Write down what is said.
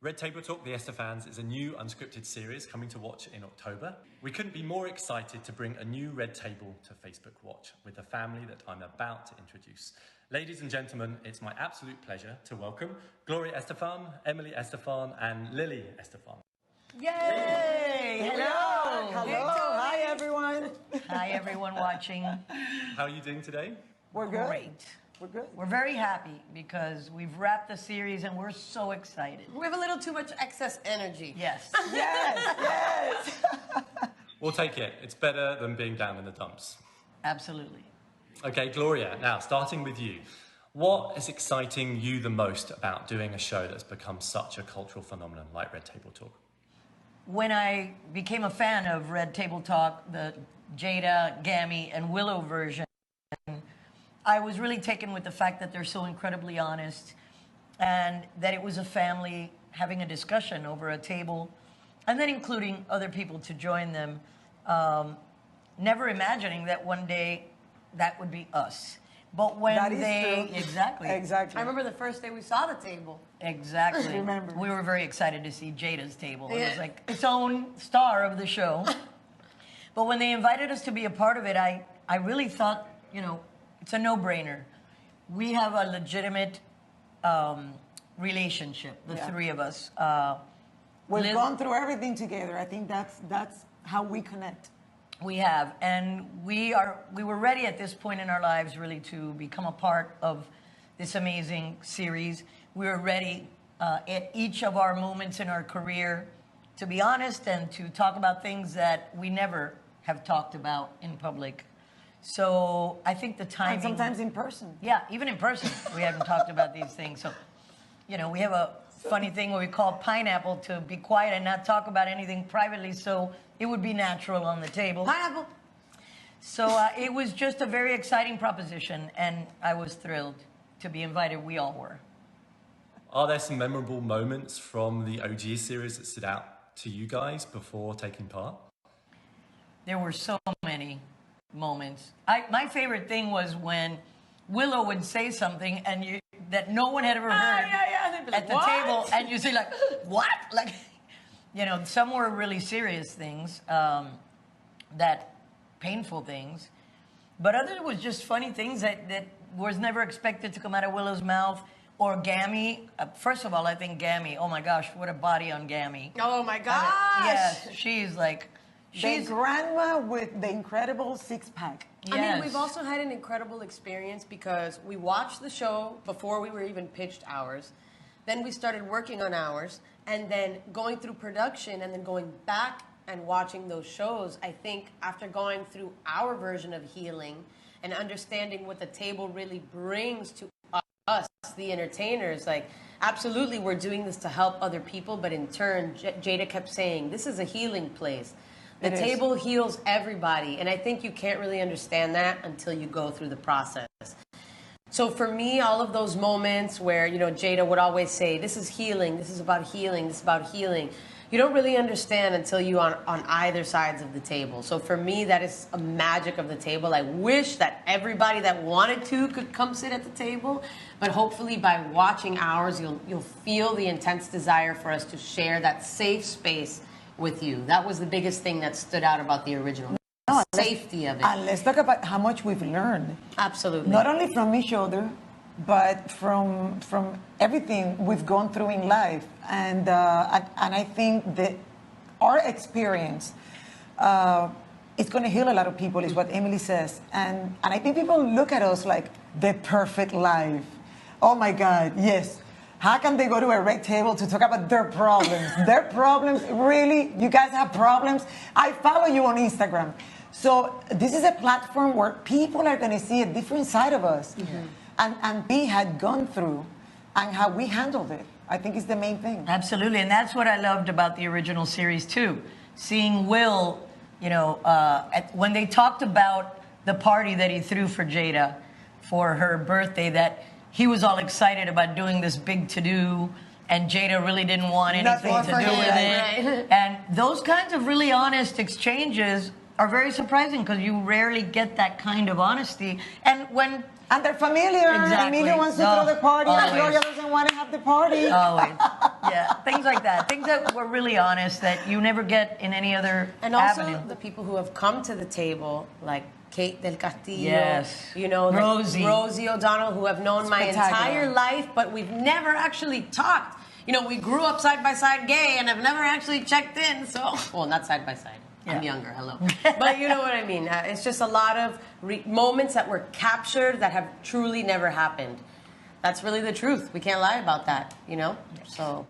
Red Table Talk, the Estefans, is a new unscripted series coming to watch in October. We couldn't be more excited to bring a new Red Table to Facebook Watch with the family that I'm about to introduce. Ladies and gentlemen, it's my absolute pleasure to welcome Gloria Estefan, Emily Estefan, and Lili Estefan. Yay! Hello! Hello! Hi, everyone! Hi, everyone watching. How are you doing today? We're good. Great. We're good. We're very happy because we've wrapped the series and we're so excited. We have a little too much excess energy. Yes. Yes, yes! We'll take it. It's better than being down in the dumps. Absolutely. Okay, Gloria, now starting with you. What is exciting you the most about doing a show that's become such a cultural phenomenon like Red Table Talk? When I became a fan of Red Table Talk, the Jada, Gammy, and Willow version, I was really taken with the fact that they're so incredibly honest and that it was a family having a discussion over a table and then including other people to join them, never imagining that one day that would be us. But when That is they... true. Exactly. Exactly. I remember the first day we saw the table. Exactly. Remember. We were very excited to see Jada's table. It Yeah. was like its own star of the show. But when they invited us to be a part of it, I really thought, you know, it's a no-brainer. We have a legitimate relationship, the three of us. We've gone through everything together. I think that's how we connect. We have, and we were ready at this point in our lives really to become a part of this amazing series. We were ready at each of our moments in our career to be honest and to talk about things that we never have talked about in public. So I think the timing... And sometimes in person. Yeah, even in person, we haven't talked about these things. So, you know, we have a funny thing where we call Pineapple to be quiet and not talk about anything privately, so it would be natural on the table. Pineapple. So it was just a very exciting proposition, and I was thrilled to be invited. We all were. Are there some memorable moments from the OG series that stood out to you guys before taking part? There were so many moments. My favorite thing was when Willow would say something and that no one had ever heard at the table, and you say like, what? Like, you know, some were really serious things, that painful things, but others was just funny things that was never expected to come out of Willow's mouth. Or Gammy. First of all, I think Gammy, oh my gosh, what a body on Gammy. Oh my gosh. Yes, she's like... She's grandma with the incredible six-pack. Yes. I mean, we've also had an incredible experience because we watched the show before we were even pitched ours. Then we started working on ours, and then going through production and then going back and watching those shows. I think after going through our version of healing and understanding what the table really brings to us, the entertainers, like, absolutely we're doing this to help other people, but in turn, Jada kept saying, this is a healing place. The table heals everybody, and I think you can't really understand that until you go through the process. So for me, all of those moments where, you know, Jada would always say, this is healing, this is about healing, this is about healing, you don't really understand until you're on either sides of the table. So for me, that is a magic of the table. I wish that everybody that wanted to could come sit at the table, but hopefully by watching ours, you'll feel the intense desire for us to share that safe space with you. That was the biggest thing that stood out about the original. The safety of it. And let's talk about how much we've learned. Absolutely. Not only from each other, but from everything we've gone through in life. And I think that our experience is going to heal a lot of people, is what Emily says. And I think people look at us like the perfect life. Oh my God, yes. How can they go to a red table to talk about their problems? Their problems, really? You guys have problems? I follow you on Instagram. So this is a platform where people are going to see a different side of us. And we had gone through and how we handled it. I think is the main thing. Absolutely, and that's what I loved about the original series too. Seeing Will, you know, when they talked about the party that he threw for Jada for her birthday, that he was all excited about doing this big to-do, and Jada really didn't want anything to do with it. Right. And those kinds of really honest exchanges are very surprising because you rarely get that kind of honesty. And when... And they're familiar. Exactly. Emilio wants to throw the party, and Always. Gloria doesn't want to have the party. Always. Yeah, things like that. Things that were really honest that you never get in any other And also avenue. the people who have come to the table, like Kate del Castillo, Yes. you know, like Rosie O'Donnell, who have known my entire life, but we've never actually talked. You know, we grew up side by side gay and have never actually checked in. So, well, not side by side. I'm younger, hello. But you know what I mean. It's just a lot of moments that were captured that have truly never happened. That's really the truth. We can't lie about that, you know? So.